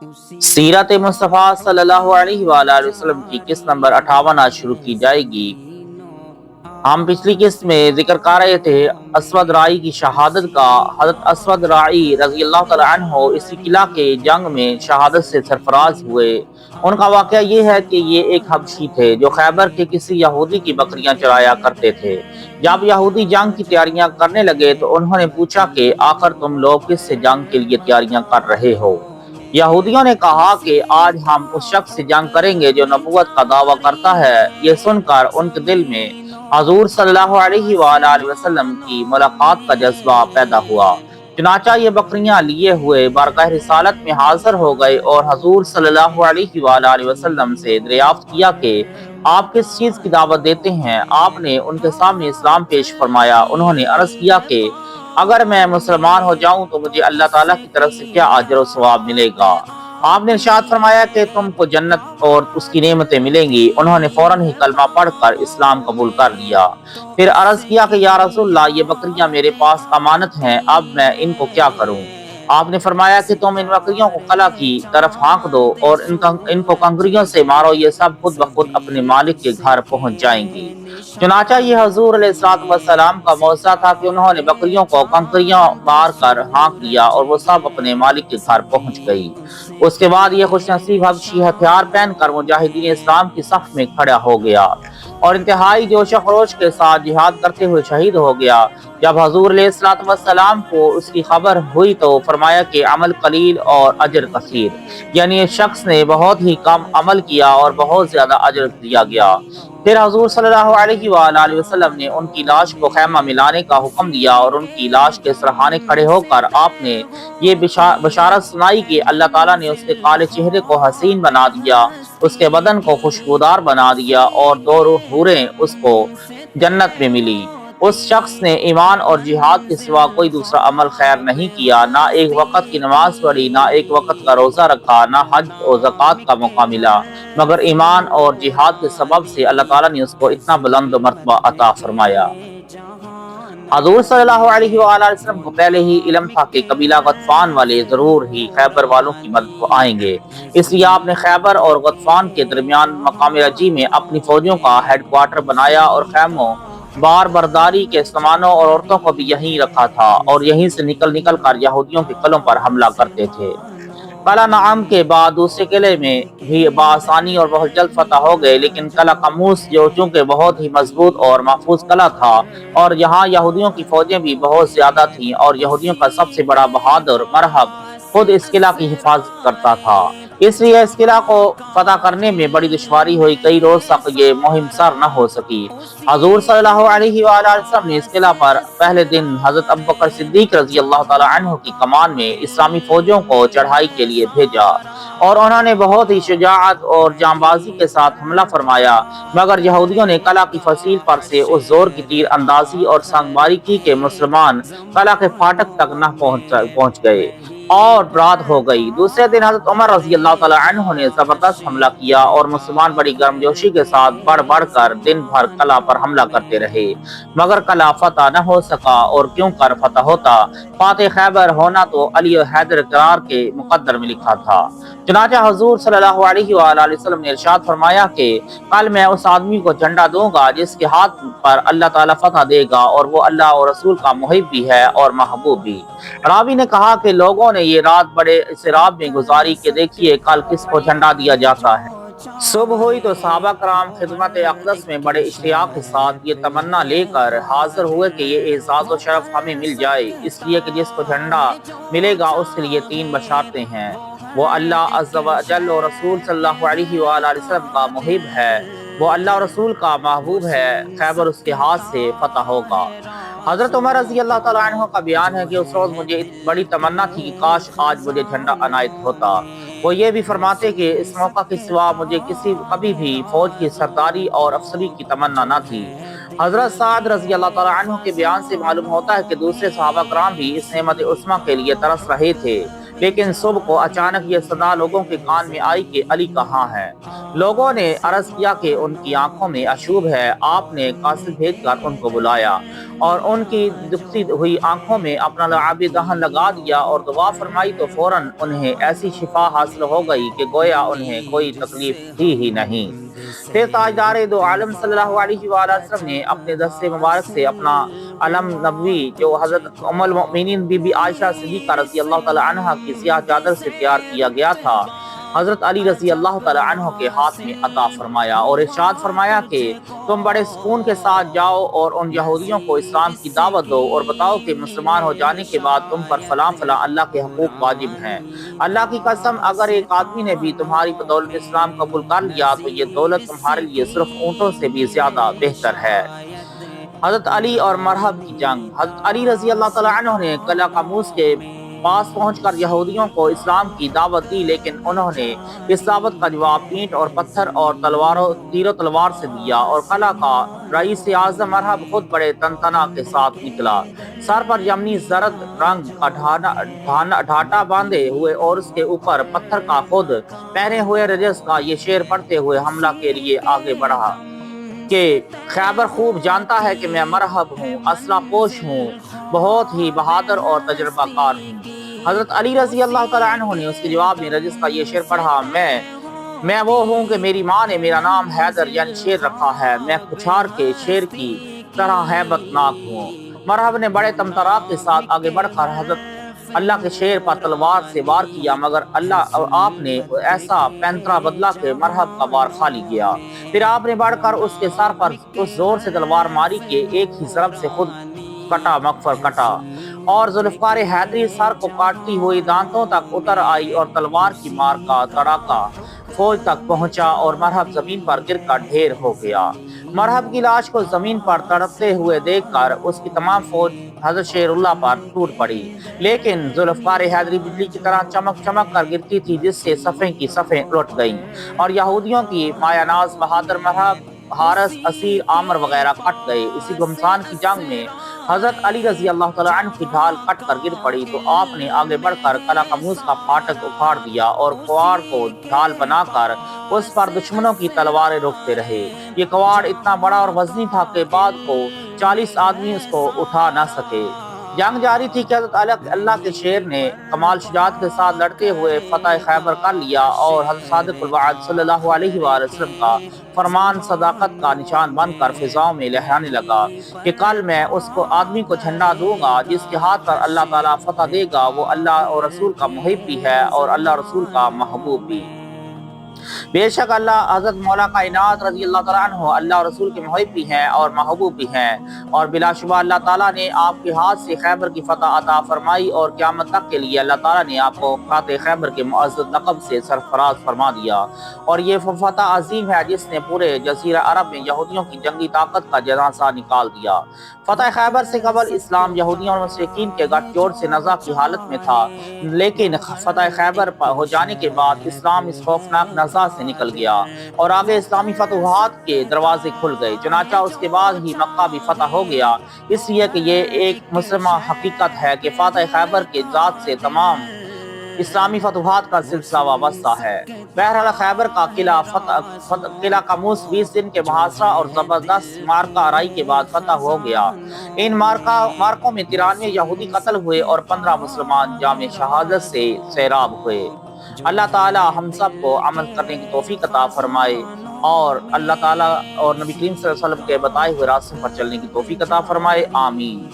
سیرت مصطفیٰ صلی اللہ علیہ وآلہ وسلم کی قسط نمبر 58 آج شروع کی جائے گی۔ ہم پچھلی قسط میں ذکر کر رہے تھے اسود رائی کی شہادت کا۔ حضرت اسود رائی رضی اللہ تعالیٰ عنہ اسی قلعہ کے جنگ میں شہادت سے سرفراز ہوئے۔ ان کا واقعہ یہ ہے کہ یہ ایک حبشی تھے جو خیبر کے کسی یہودی کی بکریاں چرایا کرتے تھے۔ جب یہودی جنگ کی تیاریاں کرنے لگے تو انہوں نے پوچھا کہ آخر تم لوگ کس سے جنگ کے لیے تیاریاں کر رہے ہو؟ یہودیوں نے کہا کہ آج ہم اس شخص سے جنگ کریں گے جو نبوت کا دعویٰ کرتا ہے۔ یہ سن کر ان کے دل میں حضور صلی اللہ علیہ وآلہ وسلم کی ملاقات کا جذبہ پیدا ہوا۔ چنانچہ یہ بکریاں لیے ہوئے بارگاہ رسالت میں حاضر ہو گئے اور حضور صلی اللہ علیہ وآلہ وسلم سے دریافت کیا کہ آپ کس چیز کی دعوت دیتے ہیں؟ آپ نے ان کے سامنے اسلام پیش فرمایا۔ انہوں نے عرض کیا کہ اگر میں مسلمان ہو جاؤں تو مجھے اللہ تعالیٰ کی طرف سے کیا اجر و ثواب ملے گا؟ آپ نے ارشاد فرمایا کہ تم کو جنت اور اس کی نعمتیں ملیں گی۔ انہوں نے فوراً ہی کلمہ پڑھ کر اسلام قبول کر لیا۔ پھر عرض کیا کہ یا رسول اللہ، یہ بکریاں میرے پاس امانت ہیں، اب میں ان کو کیا کروں؟ آپ نے فرمایا کہ تم ان بکریوں کو قلعہ کی طرف ہانک دو اور ان کو کنکریوں سے مارو، یہ سب خود بخود اپنے مالک کے گھر پہنچ جائیں گی۔ چنانچہ یہ حضور علیہ الصلوۃ والسلام کا معجزہ تھا کہ انہوں نے بکریوں کو کنکریاں مار کر ہانک دیا اور وہ سب اپنے مالک کے گھر پہنچ گئی۔ اس کے بعد یہ خوش نصیب حبشی ہتھیار پہن کر مجاہدین اسلام کی صف میں کھڑا ہو گیا اور انتہائی جوش و خروش کے ساتھ جہاد کرتے ہوئے شہید ہو گیا۔ جب حضور علیہ الصلوۃ والسلام کو اس کی خبر ہوئی تو فرمایا کہ عمل قلیل اور اجر کثیر، یعنی اس شخص نے بہت ہی کم عمل کیا اور بہت زیادہ اجر دیا گیا۔ پھر حضور صلی اللہ علیہ وآلہ وسلم نے ان کی لاش کو خیمہ میں لانے کا حکم دیا اور ان کی لاش کے سرہانے کھڑے ہو کر آپ نے یہ بشارت سنائی کہ اللہ تعالیٰ نے اس کے کالے چہرے کو حسین بنا دیا، اس کے بدن کو خوشبودار بنا دیا اور 2 حوریں اس کو جنت میں ملی۔ اس شخص نے ایمان اور جہاد کے سوا کوئی دوسرا عمل خیر نہیں کیا، نہ ایک وقت کی نماز پڑھی، نہ ایک وقت کا روزہ رکھا، نہ حج اور زکوٰۃ کا موقع ملا، مگر ایمان اور جہاد کے سبب سے اللہ تعالیٰ نے اس کو اتنا بلند مرتبہ عطا فرمایا۔ حضور صلی اللہ علیہ وآلہ وسلم کو پہلے ہی علم تھا کہ قبیلہ غطفان والے ضرور ہی خیبر والوں کی مدد کو آئیں گے، اس لیے آپ نے خیبر اور غطفان کے درمیان مقام رجی میں اپنی فوجوں کا ہیڈ کوارٹر بنایا اور خیموں، بار برداری کے سامانوں اور عورتوں کو بھی یہیں رکھا تھا اور یہیں سے نکل کر یہودیوں کے قلعوں پر حملہ کرتے تھے۔ قلعہ نعم کے بعد دوسرے قلعے میں بھی بآسانی اور بہت جلد فتح ہو گئے، لیکن قلعہ قموس جو چونکہ بہت ہی مضبوط اور محفوظ قلعہ تھا اور یہاں یہودیوں کی فوجیں بھی بہت زیادہ تھیں اور یہودیوں کا سب سے بڑا بہادر مرہب خود اس قلعہ کی حفاظت کرتا تھا، اس لیے اس قلعہ کو فتح کرنے میں بڑی دشواری ہوئی، کئی روز تک یہ مہم سر نہ ہو سکی۔ حضور صلی اللہ علیہ وآلہ وسلم نے اس قلعہ پر پہلے دن حضرت ابوبکر صدیق رضی اللہ تعالیٰ عنہ کی کمان میں اسلامی فوجوں کو چڑھائی کے لیے بھیجا اور انہوں نے بہت ہی شجاعت اور جانبازی کے ساتھ حملہ فرمایا، مگر یہودیوں نے قلعہ کی فصیل پر سے اس زور کی تیر اندازی اور سنگماری کی کہ مسلمان قلعہ کے فاٹک تک نہ پہنچ گئے اور رات ہو گئی۔ دوسرے دن حضرت عمر رضی اللہ تعالیٰ عنہ نے زبردست حملہ کیا اور مسلمان بڑی گرمجوشی کے ساتھ بڑھ کر دن بھر قلعہ پر حملہ کرتے رہے، مگر قلعہ فتح نہ ہو سکا، اور کیوں کر فتح ہوتا؟ فاتح خیبر ہونا تو علی و حیدر کرار کے مقدر میں لکھا تھا۔ چنانچہ حضور صلی اللہ علیہ وآلہ وسلم نے ارشاد فرمایا کہ کل میں اس آدمی کو جھنڈا دوں گا جس کے ہاتھ پر اللہ تعالیٰ فتح دے گا، اور وہ اللہ اور رسول کا محب بھی ہے اور محبوب بھی۔ راوی نے کہا کہ لوگوں نے یہ رات بڑے اضطراب میں گزاری کہ دیکھیے کل کس کو جھنڈا دیا جاتا ہے۔ صبح ہوئی تو صحابہ کرام خدمت اقدس میں بڑے اشتیاق کے ساتھ یہ تمنا لے کر حاضر ہوئے کہ یہ اعزاز و شرف ہمیں مل جائے، اس لیے کہ جس کو جھنڈا ملے گا اس کے لیے 3 بشارتیں ہیں، وہ اللہ عز و جل اور رسول صلی اللہ علیہ وآلہ وسلم کا محب ہے، وہ اللہ اور رسول کا محبوب ہے، خیبر اس کے ہاتھ سے فتح ہوگا۔ حضرت عمر رضی اللہ تعالیٰ عنہ کا بیان ہے کہ اس روز مجھے بڑی تمنا تھی کہ کاش آج مجھے جھنڈا عنایت ہوتا۔ وہ یہ بھی فرماتے کہ اس موقع کے سوا مجھے کبھی بھی فوج کی سرداری اور افسری کی تمنا نہ تھی۔ حضرت سعد رضی اللہ تعالیٰ عنہ کے بیان سے معلوم ہوتا ہے کہ دوسرے صحابہ کرام بھی اس نعمت عظمیٰ کے لیے ترس رہے تھے، لیکن صبح کو اچانک یہ صدا لوگوں کے کان میں آئی کہ علی کہاں ہے۔ لوگوں نے عرض کیا کہ ان کی آنکھوں میں اشوب ہے۔ آپ نے قاصد بھیج کر ان کو بلایا اور ان کی دکھتی ہوئی آنکھوں میں اپنا لعاب دہن لگا دیا اور دعا فرمائی تو فوراً انہیں ایسی شفا حاصل ہو گئی کہ گویا انہیں کوئی تکلیف تھی ہی نہیں۔ پھر تاجدار دو عالم صلی اللہ علیہ وآلہ وسلم نے اپنے دست مبارک سے اپنا علم نبوی جو حضرت ام المؤمنین بی بی عائشہ صدیقہ رضی اللہ تعالی عنہ کی سیاہ چادر سے تیار کیا گیا تھا، حضرت علی رضی اللہ تعالی عنہ کے ہاتھ میں عطا فرمایا اور ارشاد فرمایا کہ تم بڑے سکون کے ساتھ جاؤ اور ان یہودیوں کو اسلام کی دعوت دو اور بتاؤ کہ مسلمان ہو جانے کے بعد تم پر فلاں فلاں اللہ کے حقوق واجب ہیں۔ اللہ کی قسم اگر ایک آدمی نے بھی تمہاری بدولت اسلام قبول کر لیا تو یہ دولت تمہارے لیے صرف اونٹوں سے بھی زیادہ بہتر ہے۔ حضرت علی اور مرحب کی جنگ۔ حضرت علی رضی اللہ تعالیٰ عنہ نے قلعہ قاموس کے پاس پہنچ کر یہودیوں کو اسلام کی دعوت دی، لیکن انہوں نے اس دعوت کا جواب اینٹ اور پتھر اور تیر و تلوار سے دیا، اور قلعہ کا رئیس اعظم مرحب خود بڑے تنتنا کے ساتھ نکلا، سر پر یمنی زرد رنگ کا ڈھاٹا باندھے ہوئے اور اس کے اوپر پتھر کا خود پہنے ہوئے رجس کا یہ شعر پڑھتے ہوئے حملہ کے لیے آگے بڑھا کہ خیبر خوب جانتا ہے کہ میں مرحب ہوں، اسلحہ پوش ہوں، بہت ہی بہادر اور تجربہ کار ہوں۔ حضرت علی رضی اللہ تعالیٰ عنہ نے اس کے جواب میں رجس کا یہ شعر پڑھا، میں وہ ہوں کہ میری ماں نے میرا نام حیدر یعنی شیر رکھا ہے، میں کچھار کے شیر کی طرح ہیبت ناک ہوں۔ مرحب نے بڑے تمطراق کے ساتھ آگے بڑھ کر حضرت اللہ کے شیر پر تلوار سے وار کیا، مگر اللہ اور آپ نے ایسا پینترا بدلا کہ مرحب کا وار خالی گیا۔ پھر آپ نے بڑھ کر اس کے سر پر اس زور سے تلوار ماری کہ ایک ہی ضرب سے خود کٹا مغفر کٹا، اور ذوالفقار حیدری سر کو کاٹتی ہوئی دانتوں تک اتر آئی اور تلوار کی مار کا تڑاکا فوج تک پہنچا اور مرحب زمین پر گر کر ڈھیر ہو گیا۔ مرحب کی لاش کو زمین پر تڑپتے ہوئے دیکھ کر اس کی تمام فوج حضرت شیر اللہ پر ٹوٹ پڑی، لیکن ذوالفقار حیدری بجلی کی طرح چمک چمک کر گرتی تھی، جس سے صفیں کی صفیں الٹ گئیں اور یہودیوں کی مایہ ناز بہادر مرحب، حارث، اسیر، عامر وغیرہ کٹ گئے۔ اسی گھمسان کی جنگ میں حضرت علی رضی اللہ تعالیٰ عنہ کی ڈھال کٹ کر گر پڑی تو آپ نے آگے بڑھ کر قلعہ قاموس کا پھاٹک اکھاڑ دیا اور کواڑ کو ڈھال بنا کر اس پر دشمنوں کی تلواریں روکتے رہے۔ یہ کواڑ اتنا بڑا اور وزنی تھا کہ بعد کو 40 آدمی اس کو اٹھا نہ سکے۔ جنگ جاری تھی کہ حضرت اللہ کے شیر نے کمال شجاعت کے ساتھ لڑتے ہوئے فتح خیبر کر لیا اور حضرت صادق الوعد صلی اللہ علیہ وآلہ وسلم کا فرمان صداقت کا نشان بن کر فضاؤں میں لہرانے لگا کہ کل میں اس کو آدمی کو جھنڈا دوں گا جس کے ہاتھ پر اللہ تعالیٰ فتح دے گا، وہ اللہ اور رسول کا محب بھی ہے اور اللہ رسول کا محبوب بھی۔ بے شک اللہ حضرت مولا کائنات رضی اللہ تعالیٰ عنہ اللہ اور رسول کے محب بھی ہیں اور محبوب بھی ہیں، اور بلا شبہ اللہ تعالیٰ نے آپ کے ہاتھ سے خیبر کی فتح عطا فرمائی اور قیامت تک کے لیے اللہ تعالیٰ نے آپ کو فاتح خیبر کے معزز لقب سے سرفراز فرما دیا، اور یہ فتح عظیم ہے جس نے پورے جزیرہ عرب میں یہودیوں کی جنگی طاقت کا جنازہ نکال دیا۔ فتح خیبر سے قبل اسلام یہودیوں اور مشرکین کے گٹھ جوڑ سے نزاع کی حالت میں تھا، لیکن فتح خیبر ہو جانے کے بعد اسلام اس خوفناک نزاع سے نکل گیا اور آگے اسلامی فتوحات کے دروازے کھل گئے۔ چنانچہ اس کے بعد ہی مکہ بھی فتح ہو گیا، اس لیے کہ یہ ایک مسلمہ حقیقت ہے کہ فاتح خیبر کے ذات سے تمام اسلامی فتوحات کا سلسلہ وابستہ ہے۔ بہرحال خیبر کا قلعہ قاموس 20 دن کے محاصرہ اور زبردست مارکہ آرائی کے بعد فتح ہو گیا۔ ان مارکوں میں 93 یہودی قتل ہوئے اور 15 مسلمان جام شہادت سے سیراب ہوئے۔ اللہ تعالی ہم سب کو عمل کرنے کی توفیق عطا فرمائے اور اللہ تعالی اور نبی کریم صلی اللہ علیہ وسلم کے بتائے ہوئے راستوں پر چلنے کی توفیق عطا فرمائے، آمین۔